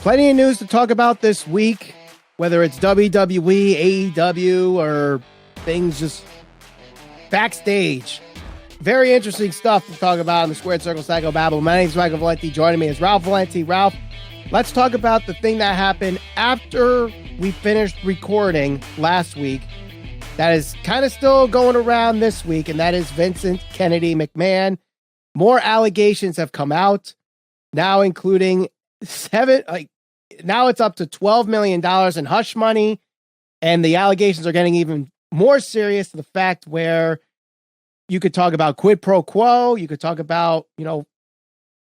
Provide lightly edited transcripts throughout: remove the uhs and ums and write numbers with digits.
Plenty of news to talk about this week, whether it's WWE, AEW, or things just backstage. Very interesting stuff to talk about on the Squared Circle Psycho Babble. My name is Michael Valenti. Joining me is Ralph Valenti. Ralph, let's talk about the thing that happened after we finished recording last week that is kind of still going around this week, and that is Vincent Kennedy McMahon. More allegations have come out, now including now it's up to $12 million in hush money, and the allegations are getting even more serious to the fact where you could talk about quid pro quo, you could talk about,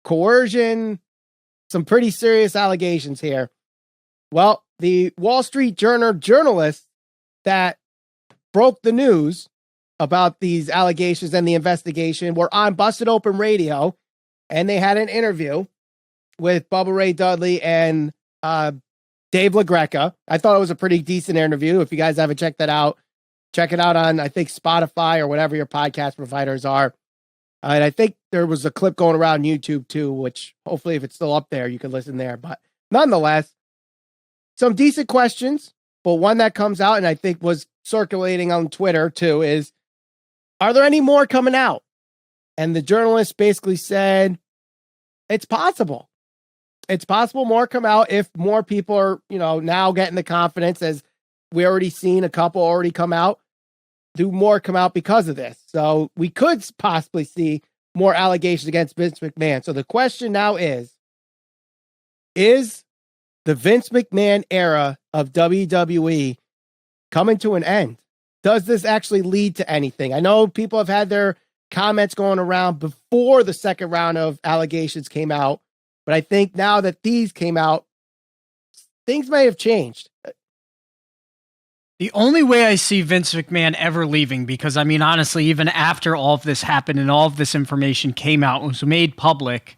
coercion, some pretty serious allegations here. Well, the Wall Street Journal journalists that broke the news about these allegations and the investigation were on Busted Open Radio, and they had an interview with Bubba Ray Dudley and Dave LaGreca. I thought it was a pretty decent interview. If you guys haven't checked that out, check it out on, I think, Spotify or whatever your podcast providers are. And I think there was a clip going around YouTube too, which hopefully if it's still up there, you can listen there. But nonetheless, some decent questions. But one that comes out and I think was circulating on Twitter too is, are there any more coming out? And the journalist basically said, it's possible. It's possible more come out if more people are, now getting the confidence, as we already seen a couple already come out, do more come out because of this. So we could possibly see more allegations against Vince McMahon. So the question now is the Vince McMahon era of WWE coming to an end? Does this actually lead to anything? I know people have had their comments going around before the second round of allegations came out, but I think now that these came out, things may have changed. The only way I see Vince McMahon ever leaving, because honestly, even after all of this happened and all of this information came out and was made public,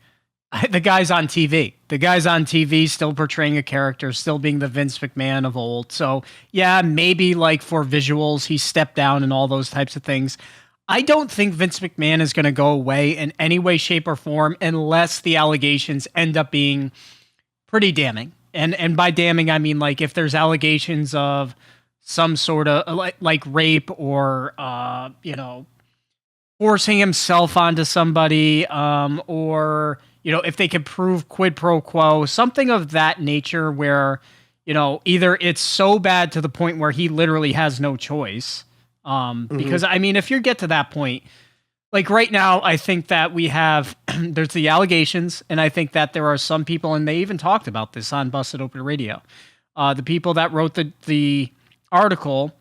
the guy's on TV. The guy's on TV still portraying a character, still being the Vince McMahon of old. So yeah, maybe like for visuals, he stepped down and all those types of things. I don't think Vince McMahon is going to go away in any way, shape, or form unless the allegations end up being pretty damning. And by damning, I mean like if there's allegations of some sort of like rape or forcing himself onto somebody, or if they can prove quid pro quo, something of that nature where either it's so bad to the point where he literally has no choice. Because if you get to that point, like right now, I think that we have there's the allegations, and I think that there are some people, and they even talked about this on Busted Open Radio. The people that wrote the article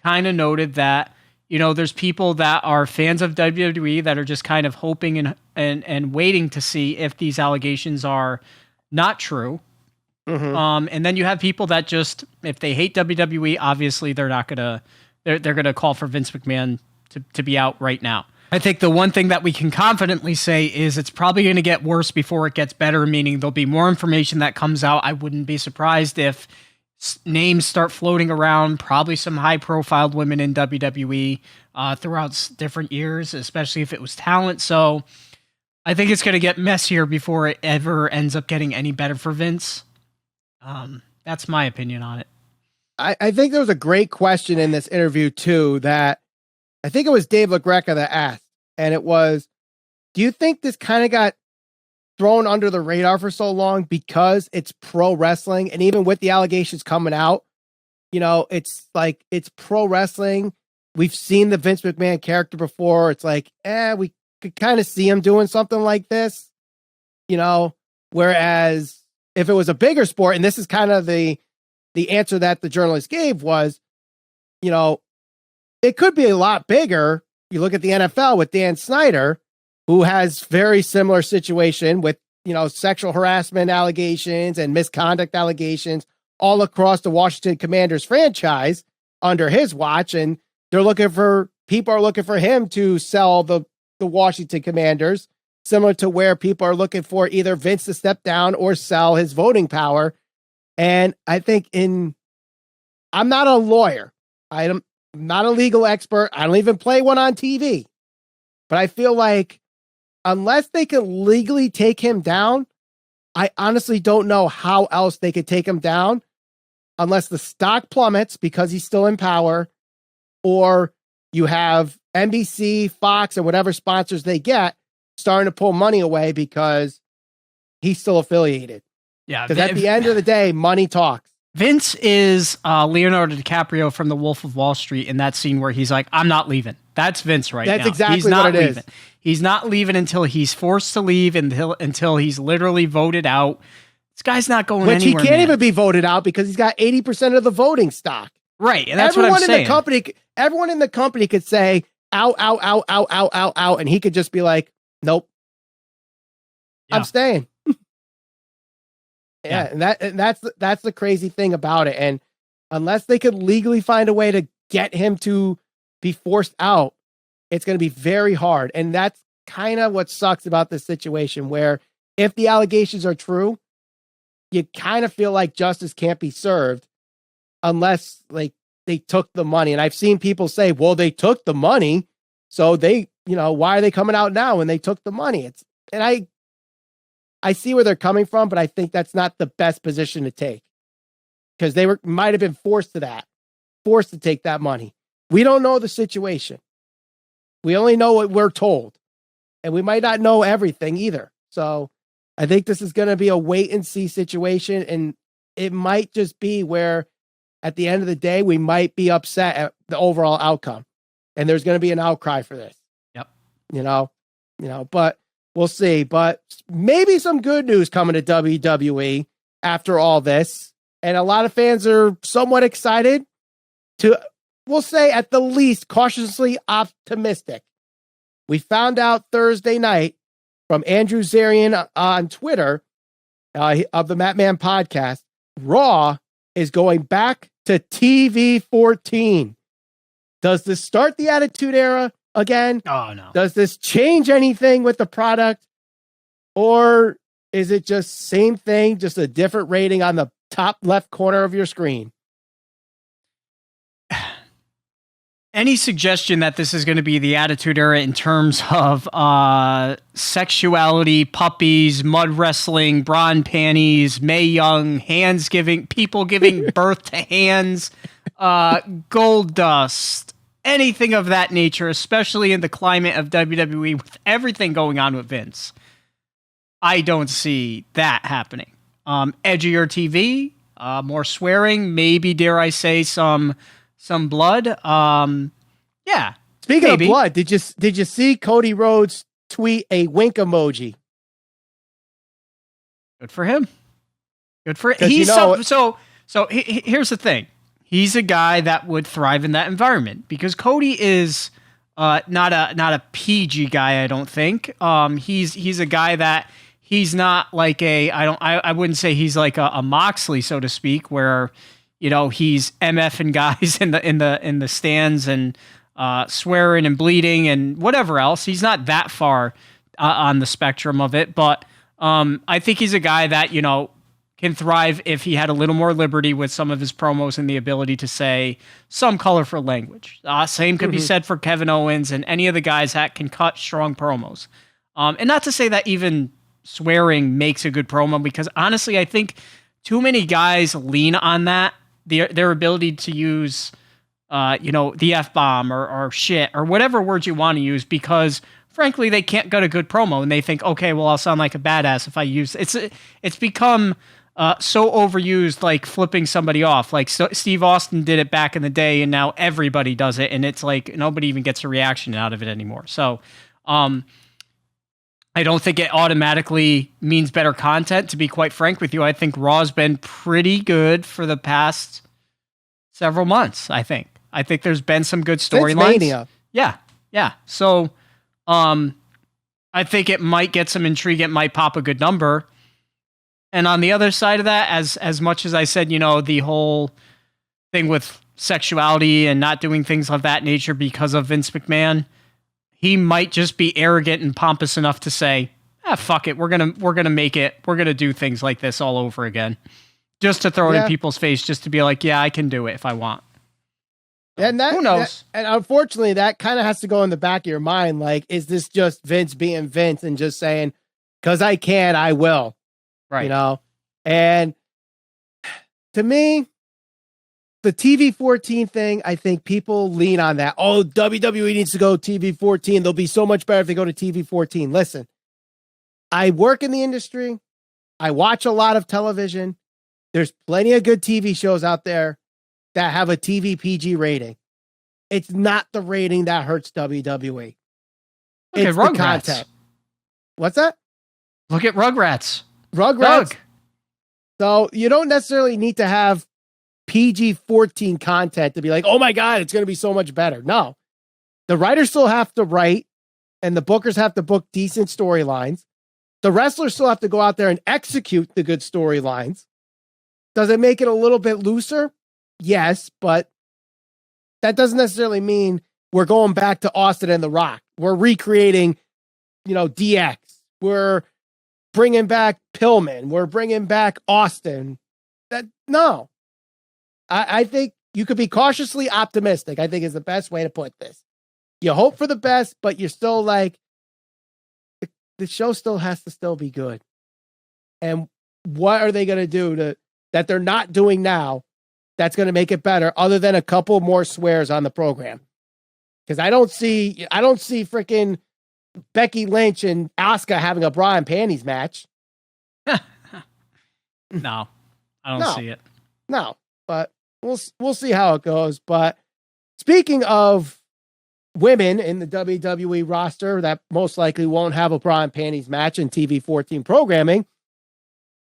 kind of noted that, there's people that are fans of WWE that are just kind of hoping and waiting to see if these allegations are not true. And then you have people that just, if they hate WWE, obviously they're not going to, they're going to call for Vince McMahon to be out right now. I think the one thing that we can confidently say is it's probably going to get worse before it gets better, meaning there'll be more information that comes out. I wouldn't be surprised if names start floating around, probably some high-profile women in WWE throughout different years, especially if it was talent. So I think it's going to get messier before it ever ends up getting any better for Vince. That's my opinion on it. I think there was a great question in this interview, too, that I think it was Dave LaGreca that asked, and it was, do you think this kind of got thrown under the radar for so long because it's pro wrestling? And even with the allegations coming out, it's like, it's pro wrestling. We've seen the Vince McMahon character before. It's like, we could kind of see him doing something like this, whereas if it was a bigger sport, and this is kind of the answer that the journalist gave was, it could be a lot bigger. You look at the NFL with Dan Snyder, who has very similar situation with, sexual harassment allegations and misconduct allegations all across the Washington Commanders franchise under his watch. And people are looking for him to sell the Washington Commanders, similar to where people are looking for either Vince to step down or sell his voting power. And I think I'm not a lawyer. I'm not a legal expert. I don't even play one on TV, but I feel like unless they can legally take him down, I honestly don't know how else they could take him down unless the stock plummets because he's still in power, or you have NBC, Fox, or whatever sponsors they get starting to pull money away because he's still affiliated. Yeah. Because at the end of the day, money talks. Vince is Leonardo DiCaprio from The Wolf of Wall Street in that scene where he's like, I'm not leaving. That's Vince now. That's exactly what it is. He's not leaving until he's forced to leave, until he's literally voted out. This guy's not going anywhere. Which he can't even be voted out because he's got 80% of the voting stock. Right, and that's what I'm saying. Everyone in the company could say, out, out, out, out, out, out, out, and he could just be like, nope, I'm staying. And that's the crazy thing about it. And unless they could legally find a way to get him to be forced out, it's going to be very hard. And that's kind of what sucks about this situation, where if the allegations are true, you kind of feel like justice can't be served unless like they took the money. And I've seen people say, well, they took the money, so they, why are they coming out now when they took the money? I see where they're coming from, but I think that's not the best position to take because they might have been forced to take that money. We don't know the situation. We only know what we're told, and we might not know everything either. So I think this is going to be a wait and see situation. And it might just be where at the end of the day, we might be upset at the overall outcome, and there's going to be an outcry for this. Yep. But we'll see. But maybe some good news coming to WWE after all this. And a lot of fans are somewhat excited to, we'll say at the least, cautiously optimistic. We found out Thursday night from Andrew Zarian on Twitter of the Matman podcast, Raw is going back to TV 14. Does this start the Attitude Era again? Oh, no. Does this change anything with the product? Or is it just same thing, just a different rating on the top left corner of your screen? Any suggestion that this is going to be the Attitude Era in terms of sexuality, puppies, mud wrestling, brawn panties, Mae Young, people giving birth to hands, gold dust, anything of that nature, especially in the climate of WWE with everything going on with Vince, I don't see that happening. Edgier TV, more swearing, maybe, dare I say, some blood. Yeah. Speaking of blood, did you see Cody Rhodes tweet a wink emoji? Good for him. He's here's the thing. He's a guy that would thrive in that environment because Cody is not a PG guy, I don't think. He's a guy that he's not like I wouldn't say he's like a Moxley, so to speak, where he's MFing guys in the stands and swearing and bleeding and whatever else. He's not that far on the spectrum of it, but I think he's a guy that can thrive if he had a little more liberty with some of his promos and the ability to say some colorful language. Same could be said for Kevin Owens and any of the guys that can cut strong promos. And not to say that even swearing makes a good promo, because honestly, I think too many guys lean on that, their ability to use, the F-bomb or shit or whatever words you want to use, because frankly, they can't get a good promo and they think, okay, well, I'll sound like a badass if I use it's become so overused, like flipping somebody off. Like Steve Austin did it back in the day, and now everybody does it, and it's like nobody even gets a reaction out of it anymore. So, I don't think it automatically means better content, to be quite frank with you. I think Raw's been pretty good for the past several months, I think. I think there's been some good storylines. Yeah. So, I think it might get some intrigue. It might pop a good number. And on the other side of that, as much as I said, the whole thing with sexuality and not doing things of that nature because of Vince McMahon, he might just be arrogant and pompous enough to say, fuck it. We're going to make it. We're going to do things like this all over again, just to throw it in people's face, just to be like, yeah, I can do it if I want. And who knows? And unfortunately, that kind of has to go in the back of your mind. Like, is this just Vince being Vince and just saying, because I can, I will? Right. You know, and to me, the TV 14 thing, I think people lean on that. Oh, WWE needs to go TV 14. They'll be so much better if they go to TV 14. Listen, I work in the industry. I watch a lot of television. There's plenty of good TV shows out there that have a TV PG rating. It's not the rating that hurts WWE. Look It's at the Rugrats. content. What's that? Look at Rugrats. Rugrats. Doug. So you don't necessarily need to have PG-14 content to be like, oh my God, it's going to be so much better. No, the writers still have to write and the bookers have to book decent storylines. The wrestlers still have to go out there and execute the good storylines. Does it make it a little bit looser? Yes, but that doesn't necessarily mean we're going back to Austin and The Rock. We're recreating, DX. We're bringing back Pillman. We're bringing back Austin. No. I think you could be cautiously optimistic, I think is the best way to put this. You hope for the best, but you're still like, the show still has to still be good. And what are they going to do that they're not doing now that's going to make it better other than a couple more swears on the program? Because I don't see freaking Becky Lynch and Asuka having a bra and panties match. No, I don't see it. No, but we'll see how it goes. But speaking of women in the WWE roster that most likely won't have a bra and panties match in TV 14 programming,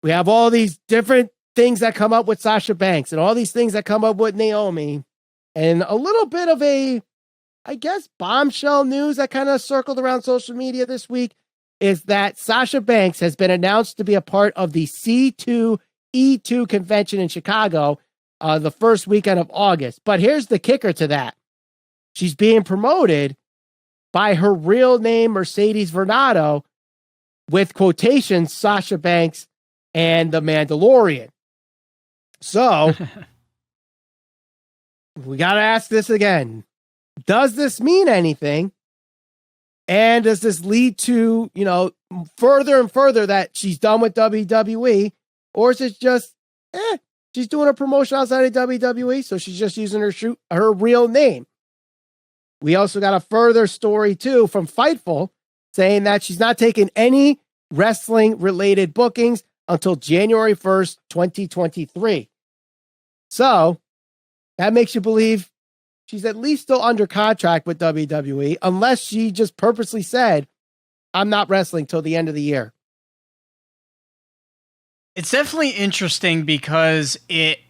we have all these different things that come up with Sasha Banks and all these things that come up with Naomi, and a little bit of a, I guess, bombshell news that kind of circled around social media this week is that Sasha Banks has been announced to be a part of the C2E2 convention in Chicago the first weekend of August. But here's the kicker to that. She's being promoted by her real name, Mercedes Varnado, with quotations, Sasha Banks and the Mandalorian. So we got to ask this again. Does this mean anything? And does this lead to, further and further that she's done with WWE? Or is it just, she's doing a promotion outside of WWE, so she's just using her real name? We also got a further story, too, from Fightful saying that she's not taking any wrestling-related bookings until January 1st, 2023. So that makes you believe she's at least still under contract with WWE, unless she just purposely said, I'm not wrestling till the end of the year. It's definitely interesting because it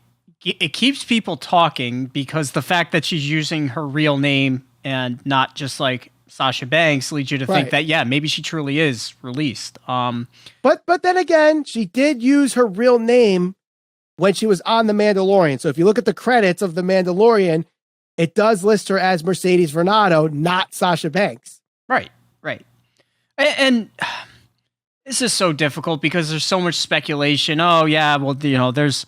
keeps people talking, because the fact that she's using her real name and not just like Sasha Banks leads you to think that, yeah, maybe she truly is released. But then again, she did use her real name when she was on The Mandalorian. So if you look at the credits of The Mandalorian, it does list her as Mercedes Varnado, not Sasha Banks. Right. And this is so difficult because there's so much speculation. Oh yeah, well, there's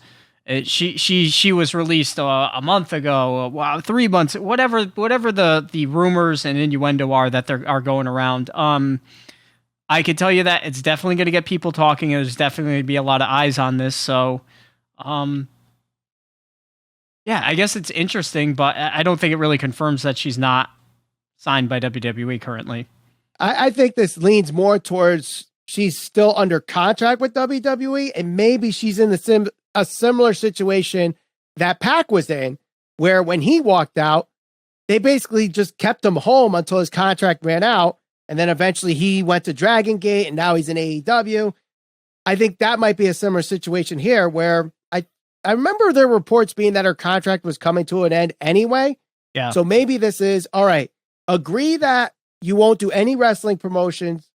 she was released a month ago, 3 months, whatever the rumors and innuendo are that are going around. I can tell you that it's definitely going to get people talking, and there's definitely going to be a lot of eyes on this. So, yeah, I guess it's interesting, but I don't think it really confirms that she's not signed by WWE currently. I think this leans more towards she's still under contract with WWE, and maybe she's in a similar situation that Pac was in, where when he walked out, they basically just kept him home until his contract ran out, and then eventually he went to Dragon Gate, and now he's in AEW. I think that might be a similar situation here, where I remember there were reports being that her contract was coming to an end anyway. Yeah. So maybe this is, all right, agree that you won't do any wrestling promotions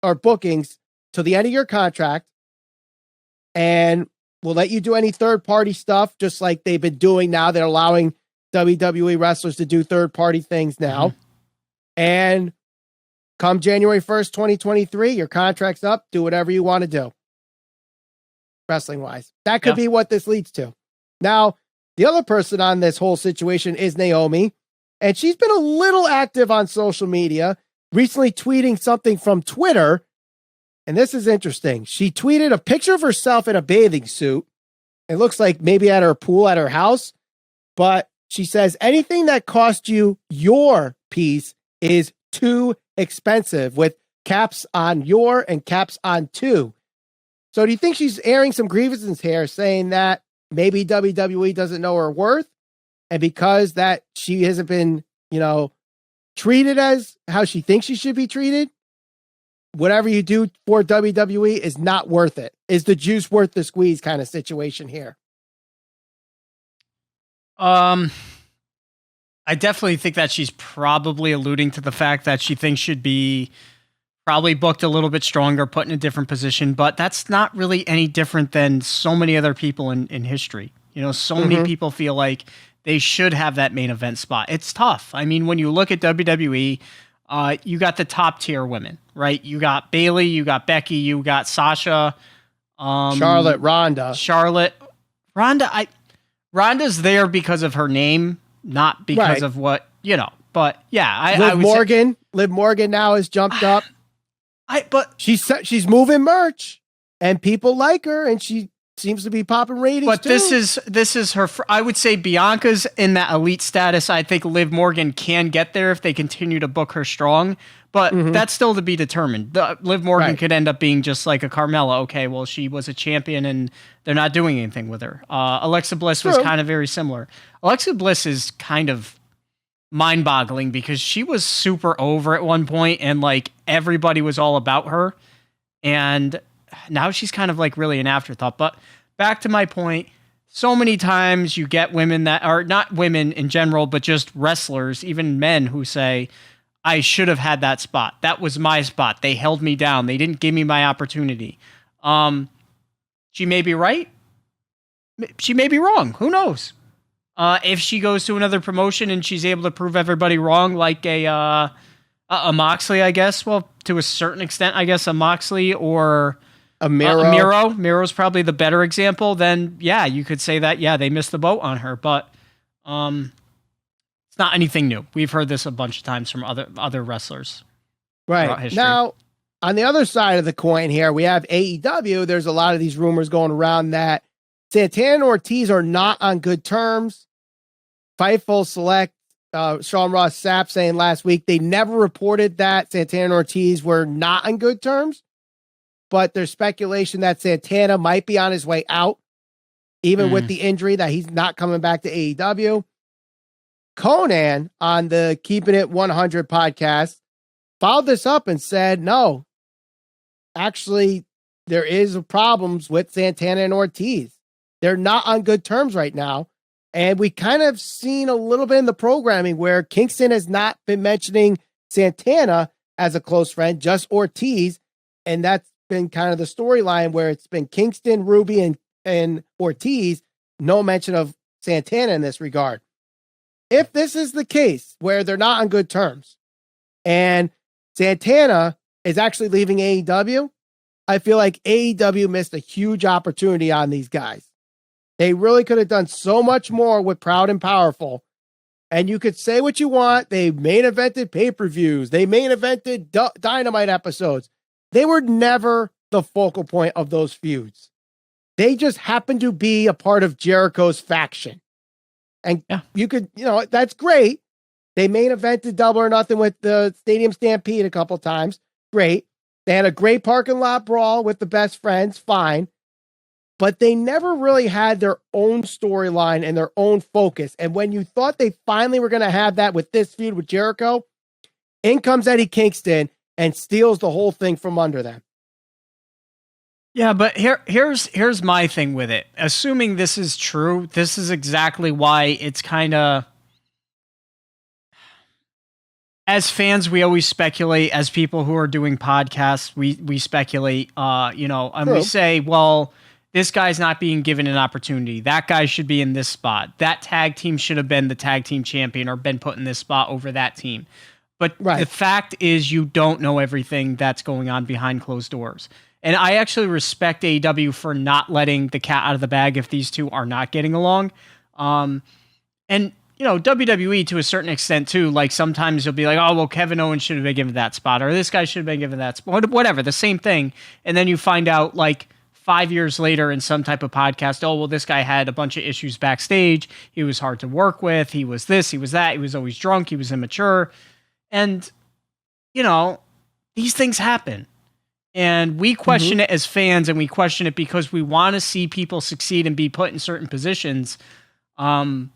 or bookings till the end of your contract, and we'll let you do any third-party stuff, just like they've been doing now. They're allowing WWE wrestlers to do third-party things now. Mm-hmm. And come January 1st, 2023, your contract's up. Do whatever you want to do, wrestling-wise. That could be what this leads to. Now, the other person on this whole situation is Naomi, and she's been a little active on social media, recently tweeting something from Twitter And this is interesting. She tweeted a picture of herself in a bathing suit. It looks like maybe at her pool at her house. But she says anything that costs you your piece is too expensive, with caps on your and caps on two. So do you think she's airing some grievances here, saying that maybe WWE doesn't know her worth? And because that she hasn't been, treated as how she thinks she should be treated, whatever you do for WWE is not worth it. Is the juice worth the squeeze kind of situation here? I definitely think that she's probably alluding to the fact that she thinks should be probably booked a little bit stronger, put in a different position, but that's not really any different than so many other people in history. So many people feel like they should have that main event spot. It's tough. I mean, when you look at WWE, you got the top tier women, right? You got Bayley, you got Becky, you got Sasha, Charlotte, Ronda. Ronda's there because of her name, not because of what, But yeah, Liv Morgan now has jumped up. But she's moving merch and people like her, and she seems to be popping ratings. But too. this is her. I would say Bianca's in that elite status. I think Liv Morgan can get there if they continue to book her strong. But that's still to be determined. Liv Morgan could end up being just like a Carmella. Okay, well, she was a champion and they're not doing anything with her. Alexa Bliss was kind of very similar. Alexa Bliss is kind of mind-boggling because she was super over at one point and like everybody was all about her. And now she's kind of like really an afterthought. But back to my point, so many times you get women that are not women in general, but just wrestlers, even men who say, I should have had that spot. That was my spot. They held me down. They didn't give me my opportunity. She may be right. She may be wrong. Who knows? If she goes to another promotion and she's able to prove everybody wrong, like a Moxley, I guess. Well, to a certain extent, I guess a Moxley or a Miro. Miro's probably the better example. Then, yeah, you could say that, yeah, they missed the boat on her. But it's not anything new. We've heard this a bunch of times from other wrestlers. Right. Now, on the other side of the coin here, we have AEW. There's a lot of these rumors going around that Santana and Ortiz are not on good terms. Fightful Select, Sean Ross Sapp saying last week they never reported that Santana and Ortiz were not on good terms, but there's speculation that Santana might be on his way out, even with the injury, that he's not coming back to AEW. Conan on the Keeping It 100 podcast followed this up and said, no, actually, there is problems with Santana and Ortiz. They're not on good terms right now. And we kind of seen a little bit in the programming where Kingston has not been mentioning Santana as a close friend, just Ortiz. And that's been kind of the storyline where it's been Kingston, Ruby, and Ortiz. No mention of Santana in this regard. If this is the case where they're not on good terms and Santana is actually leaving AEW, I feel like AEW missed a huge opportunity on these guys. They really could have done so much more with Proud and Powerful. And you could say what you want. They main evented pay-per-views. They main evented Dynamite episodes. They were never the focal point of those feuds. They just happened to be a part of Jericho's faction. And you could, that's great. They main evented Double or Nothing with the Stadium Stampede a couple times. Great. They had a great parking lot brawl with the Best Friends. Fine. But they never really had their own storyline and their own focus. And when you thought they finally were going to have that with this feud with Jericho, in comes Eddie Kingston and steals the whole thing from under them. Yeah, but here's my thing with it. Assuming this is true, this is exactly why it's kind of, as fans, we always speculate. As people who are doing podcasts, we speculate, and we say, well, this guy's not being given an opportunity. That guy should be in this spot. That tag team should have been the tag team champion or been put in this spot over that team. But the fact is, you don't know everything that's going on behind closed doors. And I actually respect AEW for not letting the cat out of the bag if these two are not getting along. And WWE to a certain extent too, like sometimes you'll be like, oh, well, Kevin Owens should have been given that spot, or this guy should have been given that spot, whatever, the same thing. And then you find out like 5 years later in some type of podcast, oh, well, this guy had a bunch of issues backstage. He was hard to work with. He was this, he was that. He was always drunk. He was immature. And, these things happen. And we question it as fans, and we question it because we want to see people succeed and be put in certain positions. But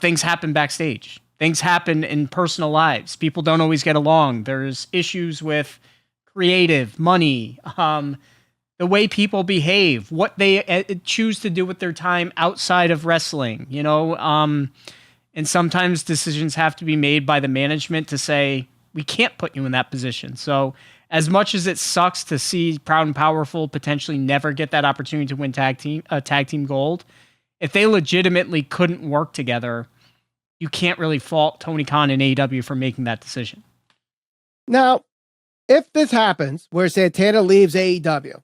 things happen backstage. Things happen in personal lives. People don't always get along. There's issues with creative, money, the way people behave, what they choose to do with their time outside of wrestling, and sometimes decisions have to be made by the management to say, we can't put you in that position. So as much as it sucks to see Proud and Powerful potentially never get that opportunity to win tag team gold, if they legitimately couldn't work together, you can't really fault Tony Khan and AEW for making that decision. Now, if this happens, where Santana leaves AEW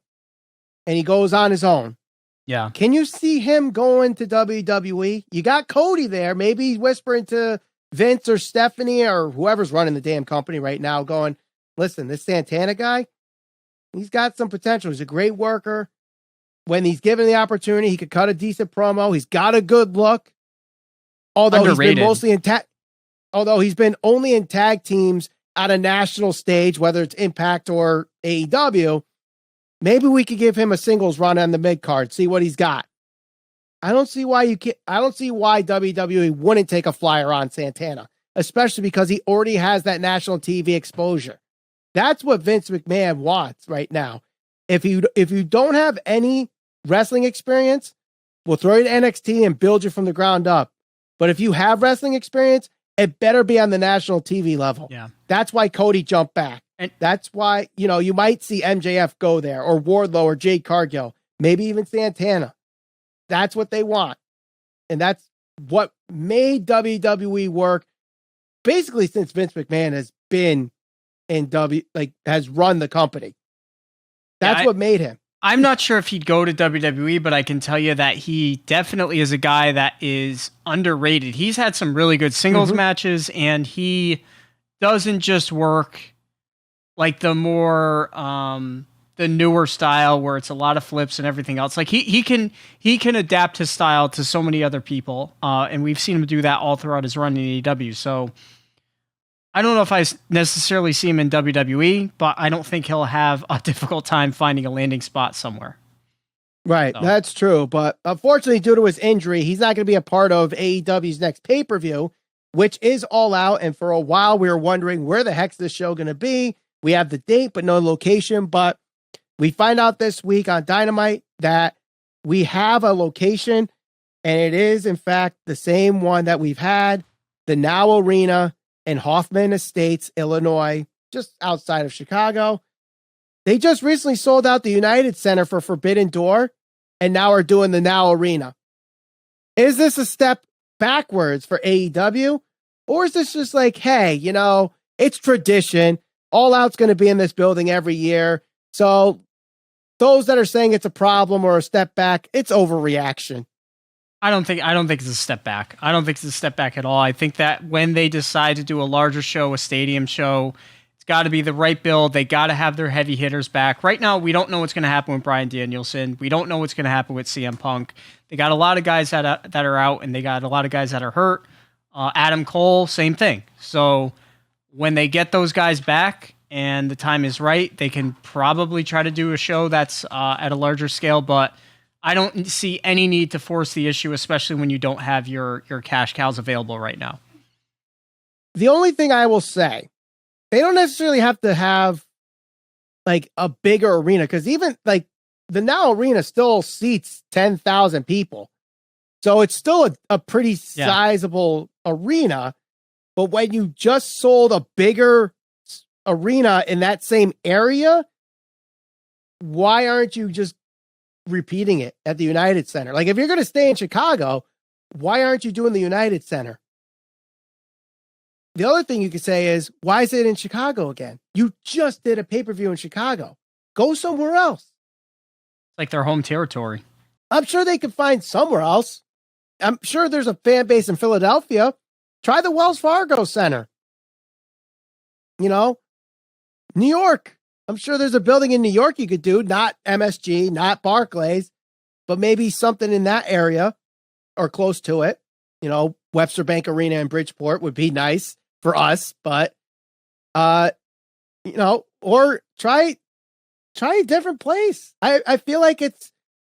and he goes on his own, yeah, can you see him going to WWE? You got Cody there. Maybe he's whispering to Vince or Stephanie or whoever's running the damn company right now going, listen, this Santana guy, he's got some potential. He's a great worker. When he's given the opportunity, he could cut a decent promo. He's got a good look. Although Underrated. He's been mostly in although he's been only in tag teams at a national stage, whether it's Impact or AEW, maybe we could give him a singles run on the mid card, see what he's got. I don't see why WWE wouldn't take a flyer on Santana, especially because he already has that national TV exposure. That's what Vince McMahon wants right now. If you don't have any wrestling experience, we'll throw you to NXT and build you from the ground up. But if you have wrestling experience, it better be on the national TV level. Yeah. That's why Cody jumped back. And that's why, you might see MJF go there, or Wardlow, or Jade Cargill, maybe even Santana. That's what they want. And that's what made WWE work basically since Vince McMahon has been in has run the company. That's what made him. I'm not sure if he'd go to WWE, but I can tell you that he definitely is a guy that is underrated. He's had some really good singles matches, and he doesn't just work like the more the newer style where it's a lot of flips and everything else. Like he can adapt his style to so many other people, and we've seen him do that all throughout his run in AEW. So I don't know if I necessarily see him in WWE, but I don't think he'll have a difficult time finding a landing spot somewhere. Right, so. That's true. But unfortunately, due to his injury, he's not going to be a part of AEW's next pay-per-view, which is All Out. And for a while, we were wondering where the heck's this show going to be. We have the date, but no location. But we find out this week on Dynamite that we have a location, and it is, in fact, the same one that we've had, the Now Arena in Hoffman Estates, Illinois, just outside of Chicago. They just recently sold out the United Center for Forbidden Door and now are doing the Now Arena. Is this a step backwards for AEW? Or is this just like, hey, it's tradition. All Out's going to be in this building every year. So those that are saying it's a problem or a step back, it's overreaction. I don't think it's a step back. I don't think it's a step back at all. I think that when they decide to do a larger show, a stadium show, it's got to be the right build. They got to have their heavy hitters back. Right now, we don't know what's going to happen with Bryan Danielson. We don't know what's going to happen with CM Punk. They got a lot of guys that are out, and they got a lot of guys that are hurt. Adam Cole, same thing. So when they get those guys back and the time is right, they can probably try to do a show that's at a larger scale, but I don't see any need to force the issue, especially when you don't have your cash cows available right now. The only thing I will say, they don't necessarily have to have like a bigger arena, because even like the Now Arena still seats 10,000 people. So it's still a pretty sizable arena. But when you just sold a bigger arena in that same area, why aren't you just repeating it at the United Center? Like, if you're going to stay in Chicago, why aren't you doing the United Center? The other thing you could say is, why is it in Chicago again? You just did a pay-per-view in Chicago. Go somewhere else. It's like their home territory. I'm sure they could find somewhere else. I'm sure there's a fan base in Philadelphia. Try the Wells Fargo Center. You know, New York. I'm sure there's a building in New York you could do, not MSG, not Barclays, but maybe something in that area or close to it. You know, Webster Bank Arena in Bridgeport would be nice for us, but, you know, or try a different place. I feel like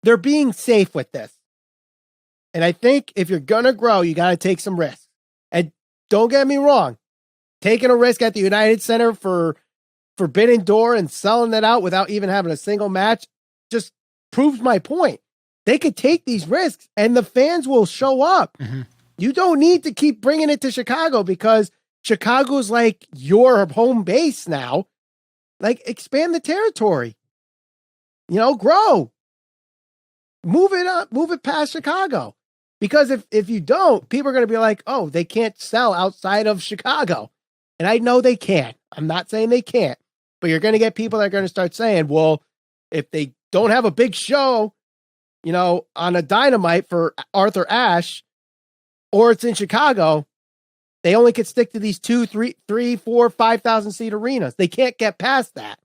they're being safe with this. And I think if you're going to grow, you got to take some risks. And don't get me wrong, taking a risk at the United Center for Forbidden Door and selling it out without even having a single match just proves my point. They could take these risks and the fans will show up. Mm-hmm. You don't need to keep bringing it to Chicago because Chicago's like your home base now. Like, expand the territory. You know, grow. Move it up, move it past Chicago. Because if you don't, people are going to be like, oh, they can't sell outside of Chicago. And I know they can. I'm not saying they can't. But you're going to get people that are going to start saying, well, if they don't have a big show, you know, on a Dynamite for Arthur Ashe, or it's in Chicago, they only could stick to these 2, 3, 4, 5,000 seat arenas. They can't get past that.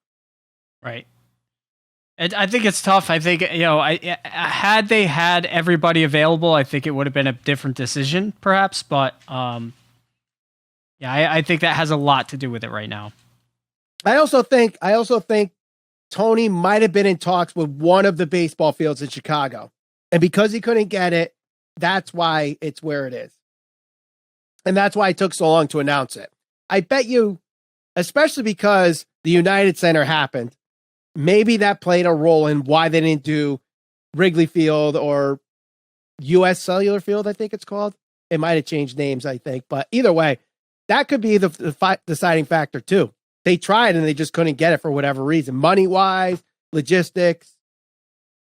Right. I think it's tough. I think, you know, had they had everybody available, I think it would have been a different decision, perhaps. But yeah, I think that has a lot to do with it right now. I also think Tony might have been in talks with one of the baseball fields in Chicago, and because he couldn't get it, that's why it's where it is, and that's why it took so long to announce it. I bet you, especially because the United Center happened. Maybe that played a role in why they didn't do Wrigley Field or U.S. Cellular Field, I think it's called. It might have changed names, I think. But either way, that could be the deciding factor, too. They tried and they just couldn't get it for whatever reason. Money-wise, logistics,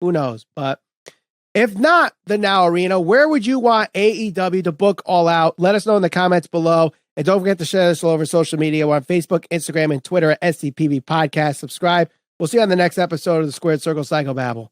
who knows? But if not the Now Arena, where would you want AEW to book All Out? Let us know in the comments below. And don't forget to share this all over social media. We're on Facebook, Instagram, and Twitter at SCPB Podcast. Subscribe. We'll see you on the next episode of the Squared Circle Psychobabble.